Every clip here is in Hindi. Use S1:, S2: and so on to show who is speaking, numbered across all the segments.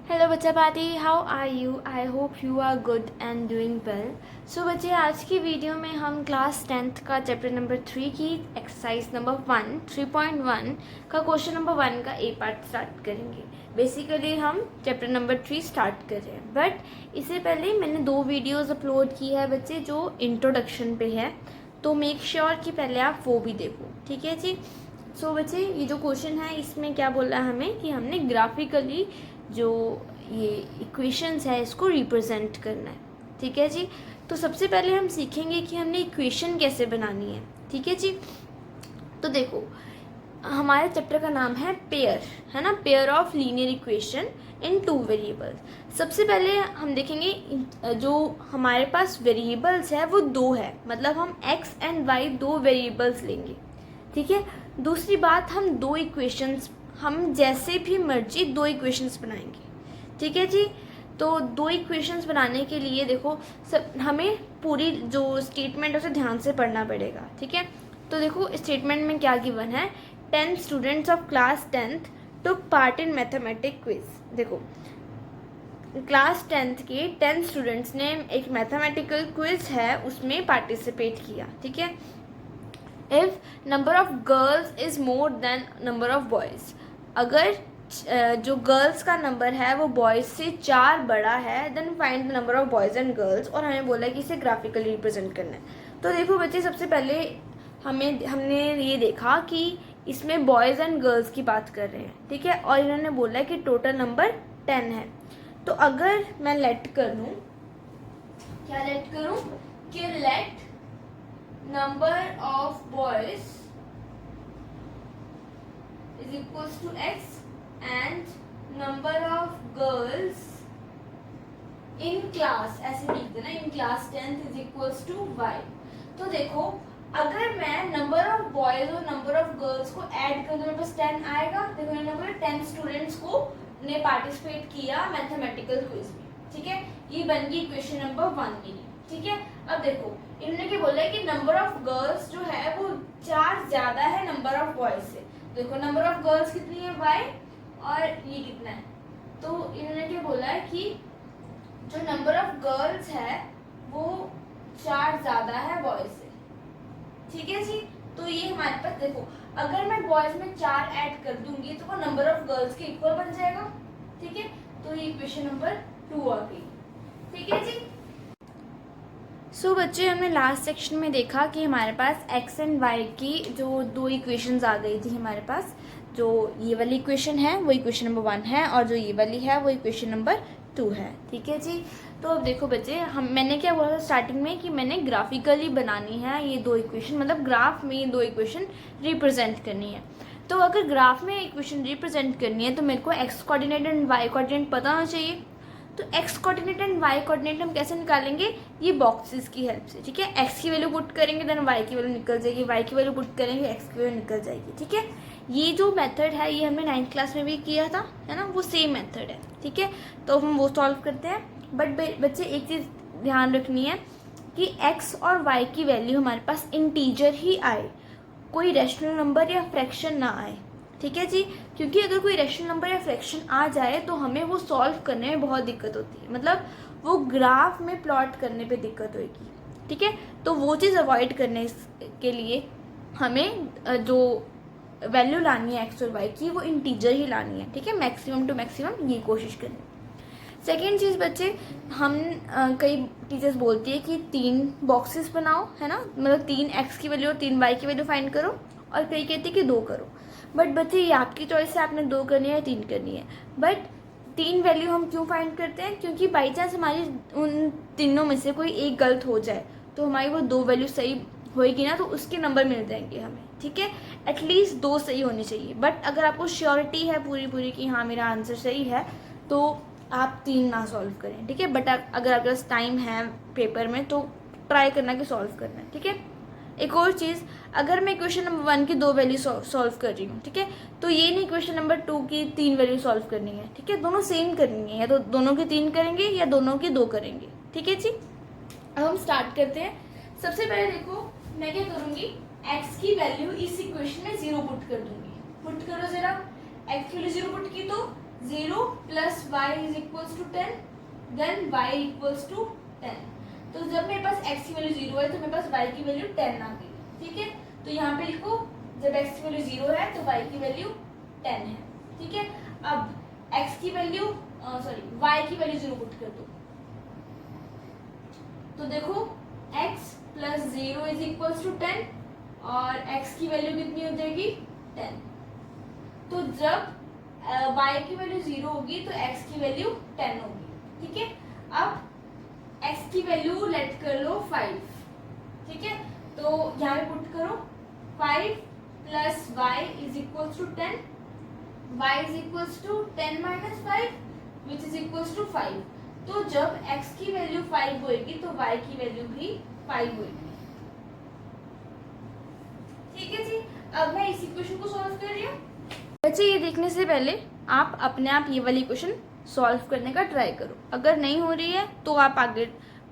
S1: हेलो बच्चा party, how are you? I hope you are good and doing well. So बच्चे, आज की वीडियो में हम क्लास 10th का चैप्टर नंबर 3 की एक्सरसाइज नंबर 3.1 का क्वेश्चन नंबर 1 का ए पार्ट स्टार्ट करेंगे। बेसिकली हम चैप्टर नंबर 3 स्टार्ट कर रहे हैं, बट इससे पहले मैंने 2 वीडियोज़ अपलोड की है बच्चे, जो इंट्रोडक्शन पे है, तो मेक श्योर कि पहले आप वो भी देखो, ठीक है जी। सो बच्चे, ये जो क्वेश्चन है इसमें क्या बोल रहा है हमें कि हमने ग्राफिकली जो ये इक्वेशंस है इसको रिप्रेजेंट करना है, ठीक है जी। तो सबसे पहले हम सीखेंगे कि हमने इक्वेशन कैसे बनानी है, ठीक है जी। तो देखो, हमारे चैप्टर का नाम है पेयर, है ना, pair of linear equation in 2 variables. सबसे पहले हम देखेंगे जो हमारे पास वेरिएबल्स है वो 2 है, मतलब हम x एंड y 2 वेरिएबल्स लेंगे, ठीक है। दूसरी बात, हम 2 इक्वेशंस, हम जैसे भी मर्जी 2 इक्वेशंस बनाएंगे, ठीक है जी। तो 2 इक्वेशंस बनाने के लिए देखो हमें पूरी जो स्टेटमेंट है उसे ध्यान से पढ़ना पड़ेगा, ठीक है। तो देखो स्टेटमेंट में क्या गिवन है, 10 students of class 10th took part in mathematic quiz. देखो, क्लास 10th के 10 स्टूडेंट्स ने एक मैथमेटिकल क्विज है उसमें पार्टिसिपेट किया, ठीक है। If number of girls is more than number of boys, अगर जो गर्ल्स का नंबर है वो बॉयज से 4 बड़ा है, then find the number of boys and girls, और हमें बोला है कि इसे ग्राफिकली रिप्रेजेंट करना है। तो देखो बच्चे, सबसे पहले हमने ये देखा कि इसमें बॉयज़ एंड गर्ल्स की बात कर रहे हैं, ठीक है, और इन्होंने बोला है कि टोटल नंबर 10 है। तो अगर मैं लेट कर लूँ, क्या लेट करूँ कि let number of boys is equals to x and number of girls in class, ऐसे लिख देना, in class 10th is equals to y। तो देखो, अगर मैं नंबर ऑफ बॉयज और नंबर ऑफ गर्ल्स को ऐड कर दूं, मेरे पास 10 आएगा। देखो, इन्होंने बोला 10 स्टूडेंट्स को ने पार्टिसिपेट किया मैथमेटिकल क्विज में, ठीक है। ये बन गई इक्वेशन नंबर 1 मेरी, ठीक है। अब देखो, इन्होंने क्या बोला है कि नंबर ऑफ गर्ल्स जो है वो 4 ज्यादा है नंबर ऑफ बॉयज से। देखो, नंबर ऑफ गर्ल्स कितनी है y, और ये कितना है, तो इन्होंने क्या बोला है कि जो नंबर ऑफ गर्ल्स है वो 4 ज्यादा है बॉयज से, ठीक है जी। तो ये हमारे पास देखो, अगर मैं बॉयज में 4 ऐड कर दूंगी तो वो नंबर ऑफ गर्ल्स के इक्वल बन जाएगा, ठीक है। तो ये इक्वेशन नंबर 2 आ गई, ठीक है जी। सो बच्चे, हमने लास्ट सेक्शन में देखा कि हमारे पास x एंड y की जो 2 इक्वेशंस आ गई थी हमारे पास। जो ये वाली इक्वेशन है वो इक्वेशन नंबर 1 है, और जो ये वाली है वो इक्वेशन नंबर 2 है, ठीक है जी। तो अब देखो बच्चे, मैंने क्या बोला था स्टार्टिंग में कि मैंने ग्राफिकली बनानी है ये 2 इक्वेशन, मतलब ग्राफ में ये 2 इक्वेशन रिप्रेजेंट करनी है। तो अगर ग्राफ में इक्वेशन रिप्रेजेंट करनी है तो मेरे को x coordinate and y coordinate पता होना चाहिए। तो x coordinate and y coordinate हम कैसे निकालेंगे, ये बॉक्सेस की हेल्प से, ठीक है। x की वैल्यू पुट करेंगे देन y की वैल्यू निकल जाएगी, y की वैल्यू पुट करेंगे x की वैल्यू निकल जाएगी, ठीक है। ये जो मेथड है ये हमने 9th क्लास में भी किया था, है ना, वो सेम मेथड है, ठीक है। तो हम वो सॉल्व करते हैं। बट बच्चे, एक चीज़ ध्यान रखनी है कि x और y की वैल्यू हमारे पास इंटीजर ही आए, कोई रैशनल नंबर या फ्रैक्शन ना आए, ठीक है जी। क्योंकि अगर कोई रैशनल नंबर या फ्रैक्शन आ जाए तो हमें वो सॉल्व करने में बहुत दिक्कत होती है, मतलब वो ग्राफ में प्लॉट करने पे दिक्कत होगी, ठीक है। तो वो चीज़ अवॉइड करने के लिए हमें जो वैल्यू लानी है एक्स और वाई की वो इंटीजर ही लानी है, ठीक है। मैक्सिमम टू मैक्सिमम ये कोशिश करनी। सेकेंड चीज़ बच्चे, हम कई टीचर्स बोलती है कि 3 बॉक्सेस बनाओ, है ना, मतलब 3 एक्स की वैल्यू और 3 वाई की वैल्यू फाइंड करो, और कई कहती है कि 2 करो। बट बच्चे, ये आपकी चॉइस है, आपने 2 करनी है या 3 करनी है। बट 3 वैल्यू हम क्यों फाइंड करते हैं, क्योंकि बाई चांस हमारी उन तीनों में से कोई एक गलत हो जाए तो हमारी वो 2 वैल्यू सही होएगी ना, तो उसके नंबर मिल जाएंगे हमें, ठीक है। एटलीस्ट 2 सही होनी चाहिए। बट अगर आपको श्योरिटी है पूरी कि हाँ मेरा आंसर सही है, तो आप 3 ना सॉल्व करें, ठीक है। बट अगर आपके पास टाइम है पेपर में तो ट्राई करना कि सॉल्व करना है, ठीक है। एक और चीज़, अगर मैं इक्वेशन नंबर 1 की 2 वैल्यू सॉल्व कर रही हूँ, ठीक है, तो ये नहीं इक्वेशन नंबर 2 की 3 वैल्यू सॉल्व करनी है, ठीक है। दोनों सेम करनी है, या तो दोनों की 3 करेंगे या दोनों की 2 करेंगे, ठीक है जी। अब हम स्टार्ट करते हैं। सबसे पहले देखो, मैं क्या करूँगी, x की वैल्यू इस इक्वेशन में 0 पुट कर दूंगी। पुट करो जरा, x की वैल्यू 0 पुट की तो 0 plus y is equals to 10, then y equals to 10। तो जब मेरे पास x की वैल्यू 0 है तो मेरे पास y की वैल्यू 10 आ गई, ठीक है। तो यहाँ पे लिखो जब x की वैल्यू 0 है तो y की वैल्यू 10 है, ठीक है। अब x की वैल्यू y की वैल्यू 0 पुट कर दो, तो देखो x plus 0 is equals to 10 और x की वैल्यू कितनी हो जाएगी 10। तो जब y की वैल्यू 0 होगी तो x की वैल्यू 10 होगी, ठीक है। अब x की वैल्यू लेट कर लो 5, ठीक है। तो यहाँ पे पुट करो 5 plus y is equals to 10, y is equals to 10 minus 5 which is equals to 5। तो जब x की वैल्यू 5 होएगी तो y की वैल्यू भी 5 होएगी, ठीक है जी। अब मैं इस इक्वेशन को सॉल्व कर रही हूँ। बच्चे ये देखने से पहले आप अपने आप ये वाली इक्वेशन सॉल्व करने का ट्राई करो। अगर नहीं हो रही है तो आप आगे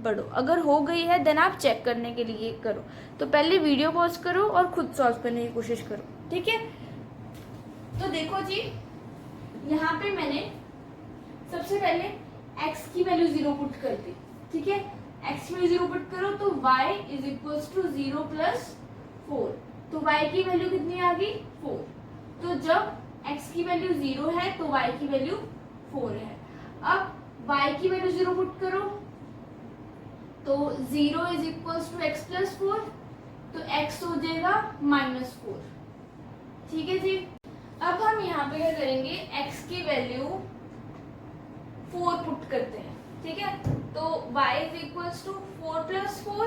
S1: बढ़ो, अगर हो गई है देन आप चेक करने के लिए करो। तो पहले वीडियो पॉज करो और खुद सॉल्व करने की कोशिश करो, ठीक है। तो देखो जी, यहाँ पे मैंने सबसे पहले x की वैल्यू 0 पुट कर दी, ठीक है। x की वैल्यू 0 पुट करो तो y is equals to 0 plus 4। तो y की वैल्यू कितनी आ गई 4। तो जब x की वैल्यू 0 है तो y की वैल्यू 4 है। अब y की वैल्यू 0 पुट करो तो 0 is equals to x plus 4, तो x हो जाएगा -4, ठीक है जी। अब हम यहाँ पे क्या करेंगे, x की वैल्यू 4 पुट करते हैं, ठीक है। तो y is equals to 4 plus 4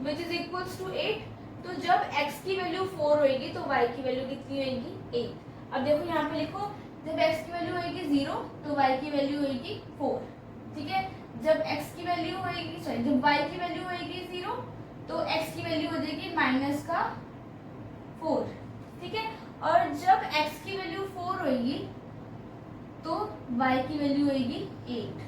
S1: which is equals to 8। तो जब x की वैल्यू 4 होएगी तो y की वैल्यू कितनी होएगी 8। अब देखो यहाँ पे लिखो जब x की वैल्यू होएगी 0 तो y की वैल्यू होएगी 4, ठीक है। जब x की वैल्यू होएगी जब y की वैल्यू होएगी 0 तो x की वैल्यू हो जाएगी -4, ठीक है। और जब x की वैल्यू 4 होएगी तो y की वैल्यू होएगी 8।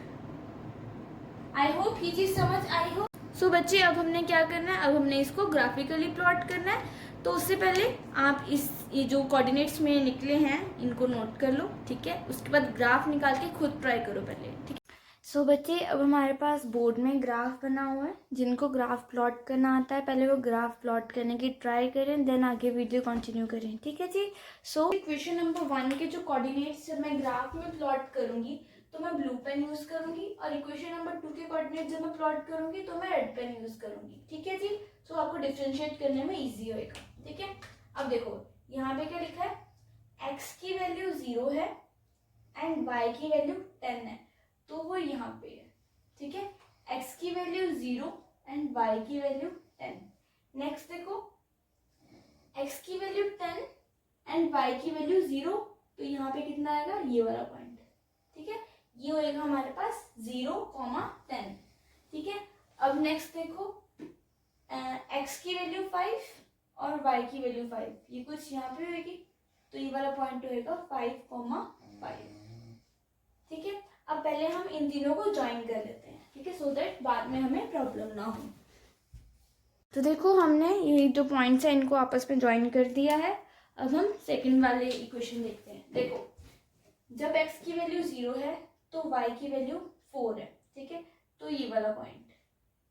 S1: आई होप ये चीज समझ आई हो। सो बच्चे अब हमने क्या करना है, अब हमने इसको ग्राफिकली प्लॉट करना है। तो उससे पहले आप ये जो कोऑर्डिनेट्स में निकले हैं इनको नोट कर लो, ठीक है। उसके बाद ग्राफ निकाल के खुद ट्राई करो पहले, ठीक है। सो बच्चे अब हमारे पास बोर्ड में ग्राफ बना हुआ है। जिनको ग्राफ प्लॉट करना आता है पहले वो ग्राफ प्लॉट करने की ट्राई करें, देन आगे वीडियो कंटिन्यू करें, ठीक है जी। सो इक्वेशन नंबर 1 के जो कोऑर्डिनेट्स जब मैं ग्राफ में प्लॉट करूंगी तो मैं ब्लू पेन यूज करूंगी, और इक्वेशन नंबर 2 के कोऑर्डिनेट जब मैं प्लॉट करूंगी तो मैं रेड पेन यूज करूंगी, ठीक है जी। सो आपको डिफरेंशिएट करने में इजी होएगा, ठीक है। अब देखो यहाँ पे क्या लिखा है, x की वैल्यू 0 है एंड y की वैल्यू 10 है, तो वो यहाँ पे है, ठीक है। x की वैल्यू 0 एंड y की वैल्यू 10। नेक्स्ट देखो x की वैल्यू 10 एंड y की वैल्यू 0, तो यहाँ पे कितना आएगा ये वाला पॉइंट, ठीक है। ये होएगा हमारे पास 0,10, ठीक है। अब नेक्स्ट देखो x की वैल्यू 5 और y की वैल्यू 5, ये कुछ यहाँ पे होएगी, तो ये वाला पॉइंट होएगा 5,5, ठीक है। अब पहले हम इन तीनों को ज्वाइन कर लेते हैं, ठीक है, सो दैट बाद में हमें प्रॉब्लम ना हो। तो देखो हमने ये जो पॉइंट्स हैं इनको आपस में ज्वाइन कर दिया है। अब हम सेकंड वाले इक्वेशन देखते हैं। देखो जब x की वैल्यू 0 है तो y की वैल्यू 4 है, ठीक है। तो ये वाला पॉइंट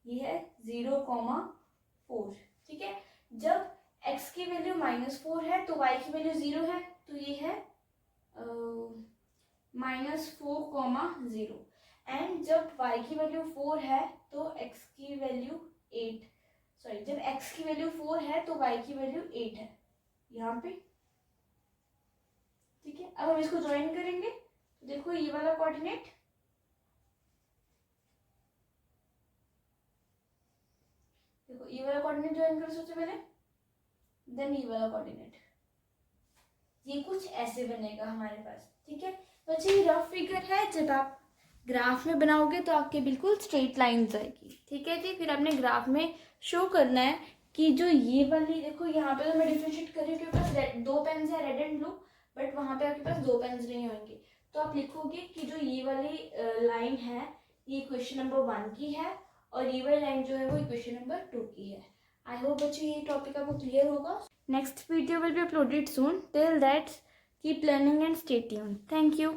S1: ये है 0,4, ठीक है। जब x की वैल्यू -4 है तो y की वैल्यू 0 है, तो ये है -4,0। एंड जब y की वैल्यू 4 है तो x की वैल्यू 8, जब x की वैल्यू 4 है तो y की वैल्यू 8 है यहाँ पे, ठीक है। अब हम इसको ज्वाइन करेंगे, तो देखो ये वाला कोऑर्डिनेट, देखो ये वाला कोऑर्डिनेट ज्वाइन करो सबसे पहले, देन ये वाला कोऑर्डिनेट, ये कुछ ऐसे बनेगा हमारे पास, ठीक है। तो ये रफ फिगर है, जब आप ग्राफ में बनाओगे तो आपके बिल्कुल स्ट्रेट लाइंस आएगी, ठीक है जी। फिर आपने ग्राफ में शो करना है कि जो ये वाली, देखो यहाँ पे तो मैं डिफरेंशिएट कर रही हूँ क्योंकि पास 2 पेन्स है रेड एंड ब्लू, बट वहाँ पे आपके पास 2 पेन्स नहीं होंगे, तो आप लिखोगे कि जो ये वाली लाइन है ये इक्वेशन नंबर 1 की है और ये वाली लाइन जो है वो इक्वेशन नंबर 2 की है। आई होप बच्चे ये टॉपिक आपको क्लियर होगा। Next video will be uploaded soon, till that keep learning and stay tuned. Thank you.